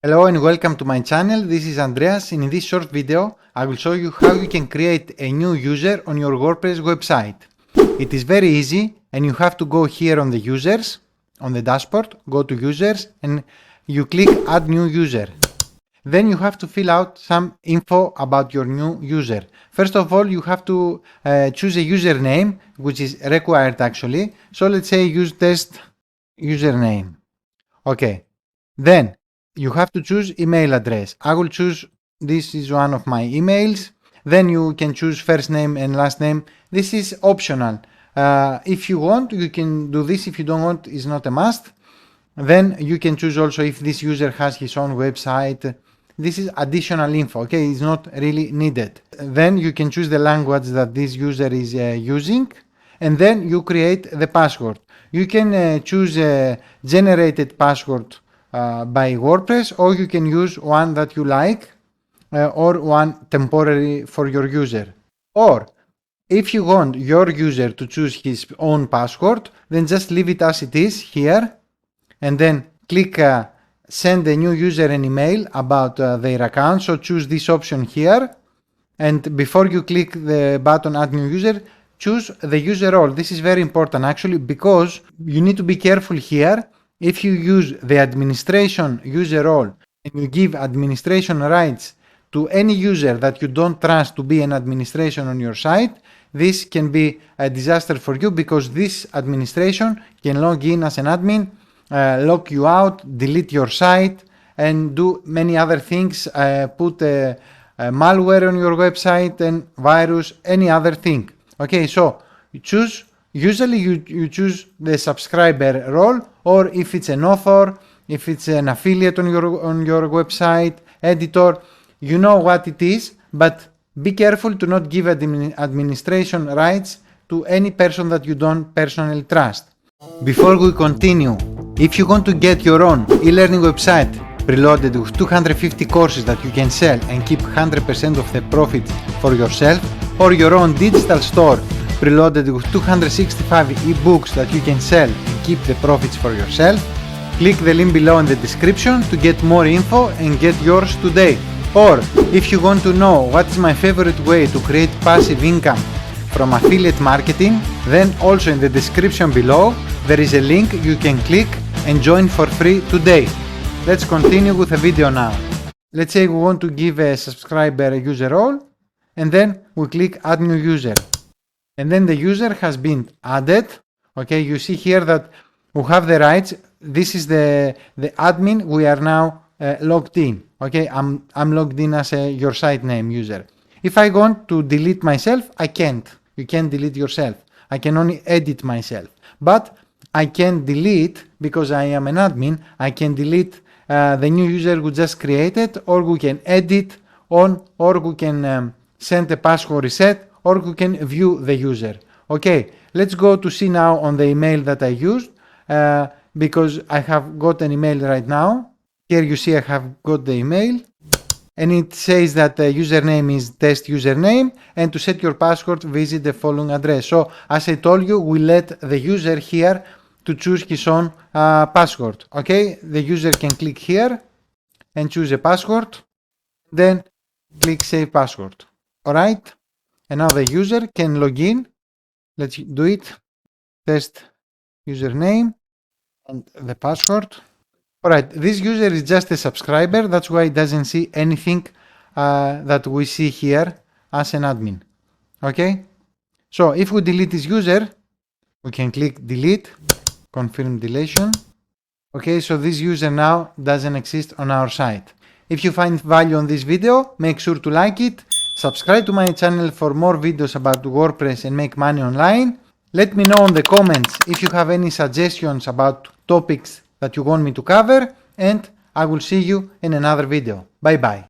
Hello and welcome to my channel. This is Andreas. In this short video, I will show you how you can create a new user on your WordPress website. It is very easy and you have to go here on the users, on the dashboard, go to users and you click add new user. Then you have to fill out some info about your new user. First of all, you have to choose a username, which is required actually. So let's say use test username. Okay. Then you have to choose email address. I will choose, this is one of my emails. Then you can choose first name and last name. This is optional. If you want, you can do this. If you don't want, it's not a must. Then you can choose also if this user has his own website. This is additional info, okay? It's not really needed. Then you can choose the language that this user is using. And then you create the password. You can choose a generated password by WordPress, or you can use one that you like or one temporary for your user. Or if you want your user to choose his own password, then just leave it as it is here and then click send a new user an email about their account. So choose this option here, and before you click the button add new user, choose the user role. This is very important actually, because you need to be careful here. If you use the administration user role and you give administration rights to any user that you don't trust to be an administration on your site, this can be a disaster for you, because this administration can log in as an admin, lock you out, delete your site, and do many other things, put malware on your website and virus, any other thing. Okay, so you choose. Usually you choose the subscriber role, or if it's an author, if it's an affiliate on your website, editor, you know what it is, but be careful to not give administration rights to any person that you don't personally trust. Before we continue, if you want to get your own e-learning website preloaded with 250 courses that you can sell and keep 100% of the profits for yourself, or your own digital store preloaded with 265 ebooks that you can sell and keep the profits for yourself, click the link below in the description to get more info and get yours today. Or if you want to know what is my favorite way to create passive income from affiliate marketing, then also in the description below there is a link you can click and join for free today. Let's continue with the video now. Let's say we want to give a subscriber a user role, and then we click add new user. And then the user has been added. Okay, you see here that we have the rights. This is the admin. We are now logged in. Okay, I'm logged in as your site name user. If I want to delete myself, I can't. You can't delete yourself. I can only edit myself. But I can delete, because I am an admin, I can delete the new user we just created, or we can edit on, or we can send a password reset, or we can view the user. Okay, let's go to see now on the email that I used, because I have got an email right now. Here you see I have got the email, and it says that the username is test username, and to set your password visit the following address. So as I told you, we let the user here to choose his own password. Okay, the user can click here and choose a password, then click save password. All right. And now the user can log in. Let's do it. Test username and the password. Alright, this user is just a subscriber. That's why it doesn't see anything that we see here as an admin. Okay? So if we delete this user, we can click delete, confirm deletion. Okay, so this user now doesn't exist on our site. If you find value on this video, make sure to like it. Subscribe to my channel for more videos about WordPress and make money online. Let me know in the comments if you have any suggestions about topics that you want me to cover, and I will see you in another video. Bye bye.